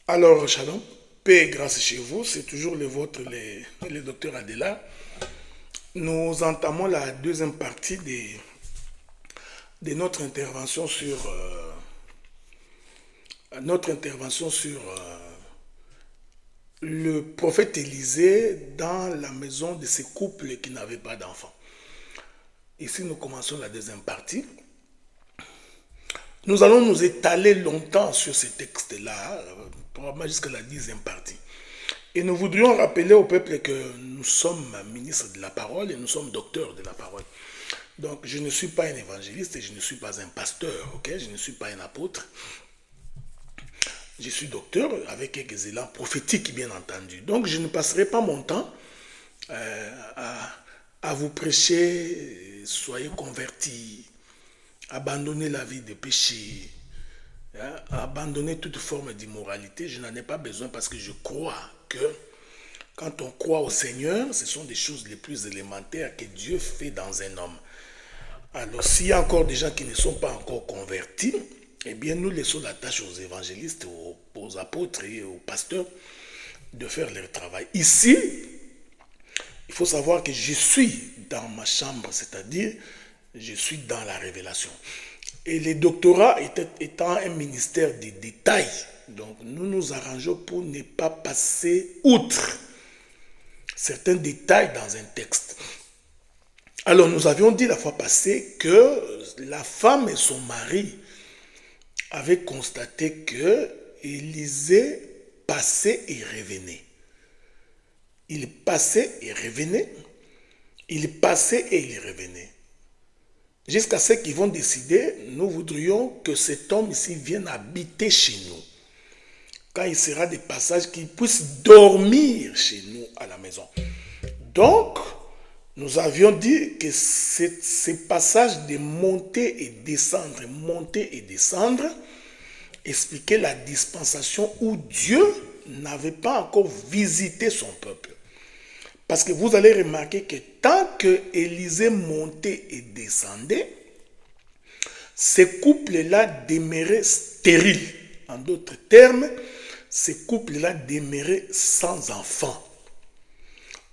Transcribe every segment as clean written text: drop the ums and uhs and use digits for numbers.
Alors, Shalom, paix et grâce chez vous, c'est toujours le vôtre, le docteur Adela. Nous entamons la deuxième partie de notre intervention sur le prophète Élisée dans la maison de ces couples qui n'avaient pas d'enfants. Ici, nous commençons la deuxième partie. Nous allons nous étaler longtemps sur ces textes-là, probablement jusqu'à la dixième partie. Et nous voudrions rappeler au peuple que nous sommes ministres de la parole et nous sommes docteurs de la parole. Donc, je ne suis pas un évangéliste et je ne suis pas un pasteur, ok? Je ne suis pas un apôtre. Je suis docteur avec quelques élans prophétiques, bien entendu. Donc, je ne passerai pas mon temps à vous prêcher, soyez convertis, abandonnez la vie de péché, abandonnez toute forme d'immoralité. Je n'en ai pas besoin parce que je crois que quand on croit au Seigneur, ce sont des choses les plus élémentaires que Dieu fait dans un homme. Alors, s'il y a encore des gens qui ne sont pas encore convertis, eh bien, nous laissons la tâche aux évangélistes, aux apôtres et aux pasteurs de faire leur travail. Ici, il faut savoir que je suis dans ma chambre, c'est-à-dire, je suis dans la révélation. Et les doctorats étant un ministère des détails, donc nous nous arrangeons pour ne pas passer outre certains détails dans un texte. Alors nous avions dit la fois passée que la femme et son mari avaient constaté que Élisée passait et revenait. Il passait et revenait. Il passait et il revenait. Jusqu'à ce qu'ils vont décider, nous voudrions que cet homme ici vienne habiter chez nous. Quand il sera des passages, qu'il puisse dormir chez nous à la maison. Donc, nous avions dit que ces passages de monter et descendre, expliquaient la dispensation où Dieu n'avait pas encore visité son peuple. Parce que vous allez remarquer que tant que Élisée montait et descendait, ces couples-là demeuraient stériles. En d'autres termes, ces couples-là demeuraient sans enfants.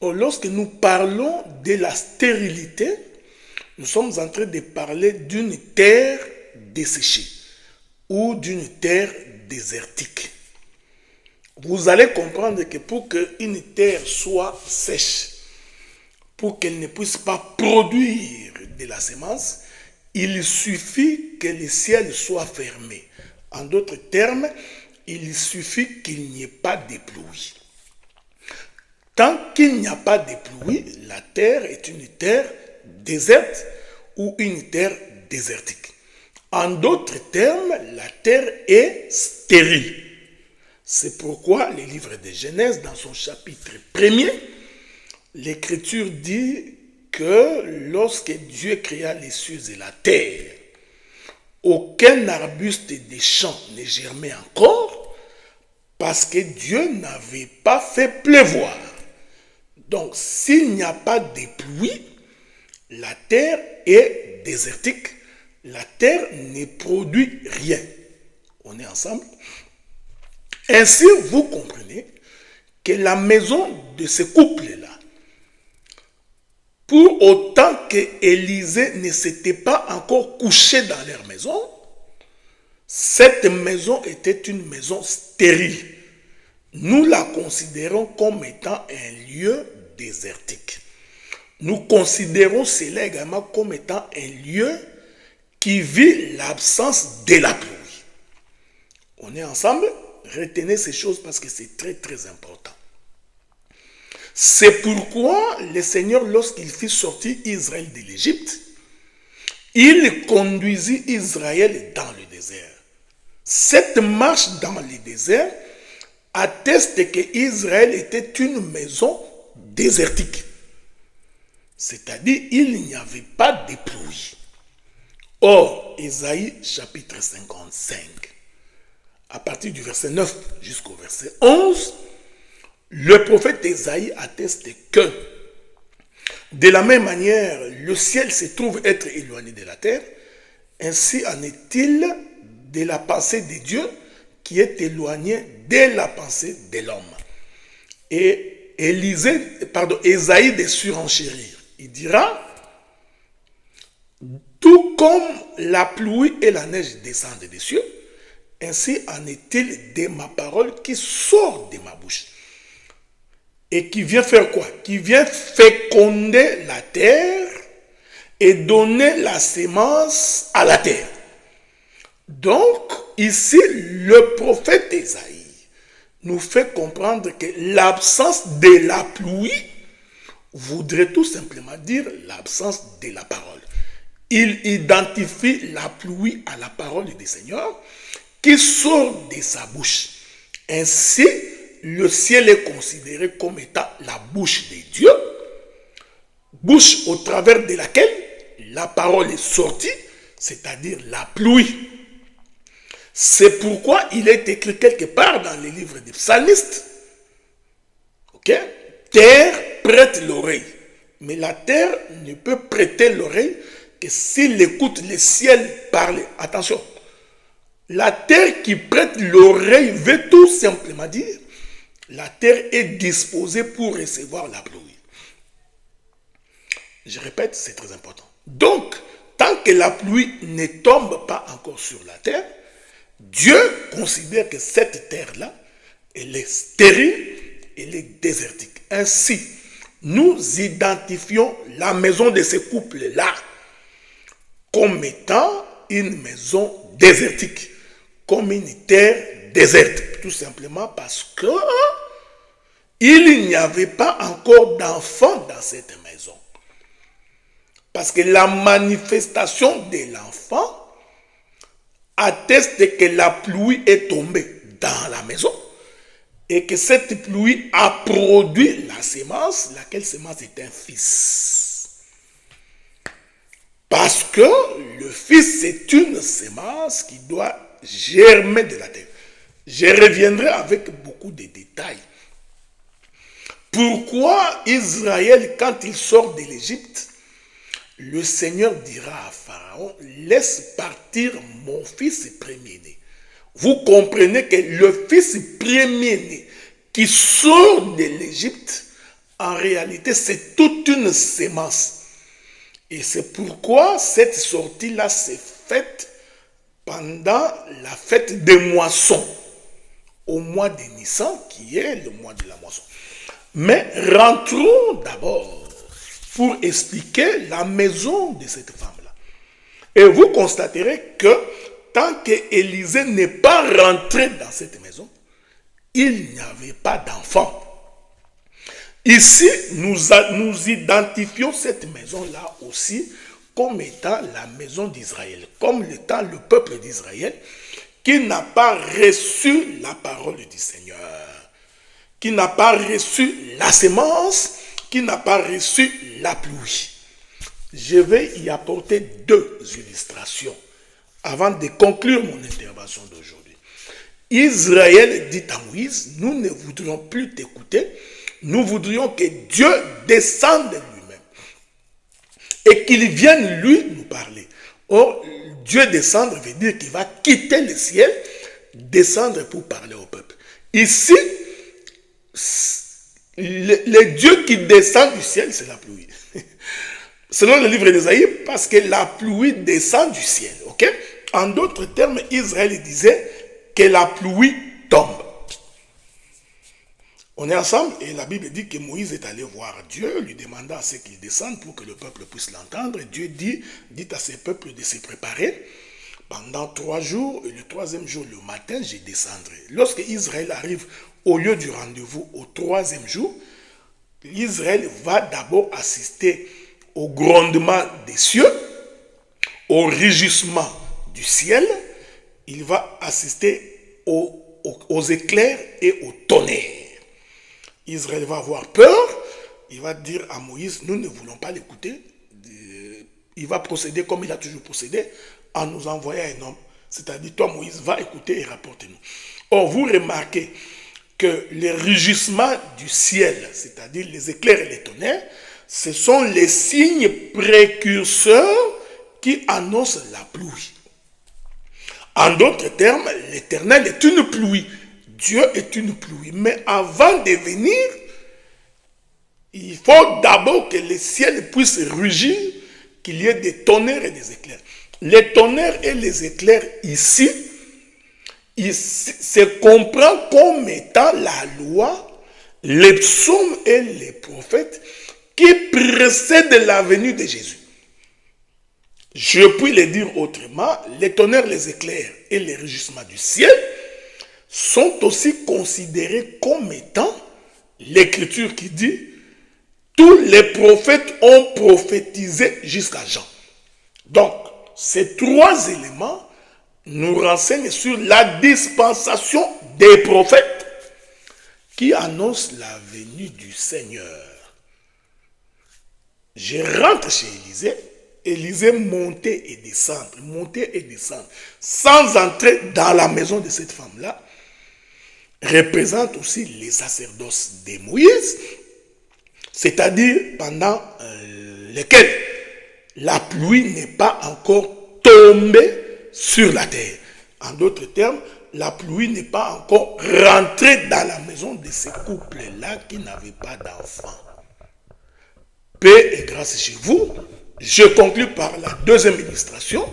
Or, lorsque nous parlons de la stérilité, nous sommes en train de parler d'une terre desséchée ou d'une terre désertique. Vous allez comprendre que pour qu'une terre soit sèche, pour qu'elle ne puisse pas produire de la semence, il suffit que le ciel soit fermé. En d'autres termes, il suffit qu'il n'y ait pas de pluie. Tant qu'il n'y a pas de pluie, la terre est une terre déserte ou une terre désertique. En d'autres termes, la terre est stérile. C'est pourquoi le livre de Genèse, dans son chapitre 1er, l'Écriture dit que lorsque Dieu créa les cieux et la terre, aucun arbuste des champs ne germait encore parce que Dieu n'avait pas fait pleuvoir. Donc, s'il n'y a pas de pluie, la terre est désertique, la terre ne produit rien. On est ensemble? Ainsi, vous comprenez que la maison de ce couple-là, pour autant qu'Élisée ne s'était pas encore couché dans leur maison, cette maison était une maison stérile. Nous la considérons comme étant un lieu désertique. Nous considérons cela également comme étant un lieu qui vit l'absence de la pluie. On est ensemble? Retenez ces choses parce que c'est très très important. C'est pourquoi le Seigneur, lorsqu'il fit sortir Israël de l'Égypte, il conduisit Israël dans le désert. Cette marche dans le désert atteste que Israël était une maison désertique. C'est-à-dire, il n'y avait pas de pluie. Or, Ésaïe chapitre 55, à partir du verset 9 jusqu'au verset 11, le prophète Ésaïe atteste que, de la même manière, le ciel se trouve être éloigné de la terre, ainsi en est-il de la pensée de Dieu qui est éloigné de la pensée de l'homme. Et Ésaïe de surenchérir. Il dira, tout comme la pluie et la neige descendent des cieux, ainsi en est-il de ma parole qui sort de ma bouche. Et qui vient faire quoi? Qui vient féconder la terre et donner la sémence à la terre. Donc, ici, le prophète Ésaïe nous fait comprendre que l'absence de la pluie voudrait tout simplement dire l'absence de la parole. Il identifie la pluie à la parole du Seigneur qui sort de sa bouche. Ainsi, le ciel est considéré comme étant la bouche de Dieu, bouche au travers de laquelle la parole est sortie, c'est-à-dire la pluie. C'est pourquoi il est écrit quelque part dans les livres des psalmistes. Ok? Terre prête l'oreille. Mais la terre ne peut prêter l'oreille que s'il écoute le ciel parler. Attention. La terre qui prête l'oreille veut tout simplement dire la terre est disposée pour recevoir la pluie. Je répète, c'est très important. Donc, tant que la pluie ne tombe pas encore sur la terre, Dieu considère que cette terre-là, elle est stérile, elle est désertique. Ainsi, nous identifions la maison de ce couple-là comme étant une maison désertique, comme une terre déserte, tout simplement parce que il n'y avait pas encore d'enfants dans cette maison. Parce que la manifestation de l'enfant atteste que la pluie est tombée dans la maison et que cette pluie a produit la sémence, laquelle sémence est un fils. Parce que le fils c'est une sémence qui doit germer de la terre. Je reviendrai avec beaucoup de détails. Pourquoi Israël, quand il sort de l'Égypte, le Seigneur dira à Pharaon, laisse partir mon fils premier-né. Vous comprenez que le fils premier-né qui sort de l'Égypte, en réalité, c'est toute une sémence. Et c'est pourquoi cette sortie-là s'est faite pendant la fête des moissons, au mois de Nissan, qui est le mois de la moisson. Mais rentrons d'abord pour expliquer la maison de cette femme-là. Et vous constaterez que tant qu'Élisée n'est pas rentré dans cette maison, il n'y avait pas d'enfant. Ici, nous identifions cette maison-là aussi comme étant la maison d'Israël, comme étant le peuple d'Israël qui n'a pas reçu la parole du Seigneur, qui n'a pas reçu la sémence, qui n'a pas reçu la pluie. Je vais y apporter deux illustrations avant de conclure mon intervention d'aujourd'hui. Israël dit à Moïse, nous ne voudrions plus t'écouter, nous voudrions que Dieu descende lui-même et qu'il vienne lui nous parler. Or, Dieu descendre veut dire qu'il va quitter le ciel, descendre pour parler au peuple. Ici, le Dieu qui descend du ciel, c'est la pluie. Selon le livre d'Ésaïe, parce que la pluie descend du ciel. Okay? En d'autres termes, Israël disait que la pluie tombe. On est ensemble et la Bible dit que Moïse est allé voir Dieu, lui demandant à ce qu'il descende pour que le peuple puisse l'entendre. Dieu dit à ce peuple de se préparer. Pendant 3 jours, et le 3e jour, le matin, je descendrai. Lorsque Israël arrive au lieu du rendez-vous au 3e jour, Israël va d'abord assister au grondement des cieux, au rugissement du ciel. Il va assister aux éclairs et au tonnerre. Israël va avoir peur. Il va dire à Moïse, nous ne voulons pas l'écouter. Il va procéder comme il a toujours procédé, en nous envoyant un homme. C'est-à-dire, toi Moïse, va écouter et rapporte-nous. Or, vous remarquez que les rugissements du ciel, c'est-à-dire les éclairs et les tonnerres, ce sont les signes précurseurs qui annoncent la pluie. En d'autres termes, l'Éternel est une pluie. Dieu est une pluie. Mais avant de venir, il faut d'abord que le ciel puisse rugir, qu'il y ait des tonnerres et des éclairs. Les tonnerres et les éclairs ici, il se comprend comme étant la loi, les psaumes et les prophètes qui précèdent la venue de Jésus. Je puis le dire autrement, les tonnerres, les éclairs et les rugissements du ciel sont aussi considérés comme étant l'écriture qui dit « Tous les prophètes ont prophétisé jusqu'à Jean ». Donc, ces trois éléments nous renseignent sur la dispensation des prophètes qui annoncent la venue du Seigneur. Je rentre chez Élisée. Élisée montait et descendre, sans entrer dans la maison de cette femme-là, représente aussi les sacerdoces de Moïse, c'est-à-dire pendant lesquels la pluie n'est pas encore tombée sur la terre. En d'autres termes, la pluie n'est pas encore rentrée dans la maison de ces couples-là qui n'avaient pas d'enfants. Paix et grâce chez vous. Je conclus par la deuxième illustration.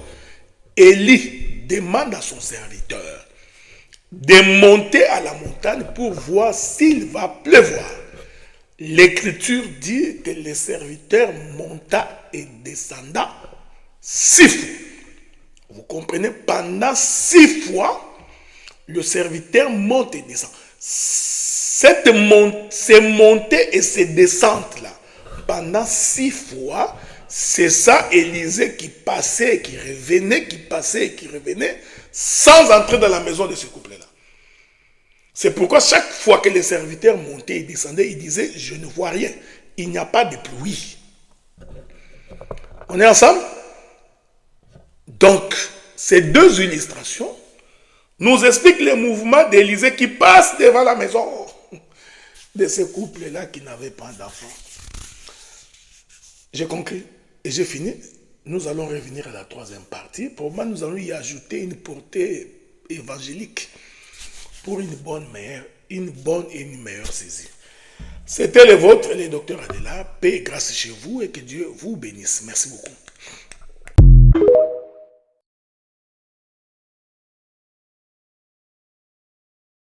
Élie demande à son serviteur de monter à la montagne pour voir s'il va pleuvoir. L'Écriture dit que le serviteur monta et descenda 6 fois. Vous comprenez, pendant 6 fois, le serviteur monte et descend. Ces montées et ces descentes-là, pendant 6 fois, c'est ça Élisée qui passait et qui revenait, qui passait et qui revenait, sans entrer dans la maison de ce couple-là. C'est pourquoi chaque fois que les serviteurs montaient et descendaient, ils disaient « Je ne vois rien, il n'y a pas de pluie ». On est ensemble? Donc, ces deux illustrations nous expliquent les mouvements d'Élisée qui passent devant la maison de ce couple-là qui n'avait pas d'enfant. J'ai conclu et j'ai fini. Nous allons revenir à la troisième partie. Pour moi, nous allons y ajouter une portée évangélique pour une bonne et une meilleure saisie. C'était le vôtre, le docteur Adela. Paix et grâce chez vous et que Dieu vous bénisse. Merci beaucoup.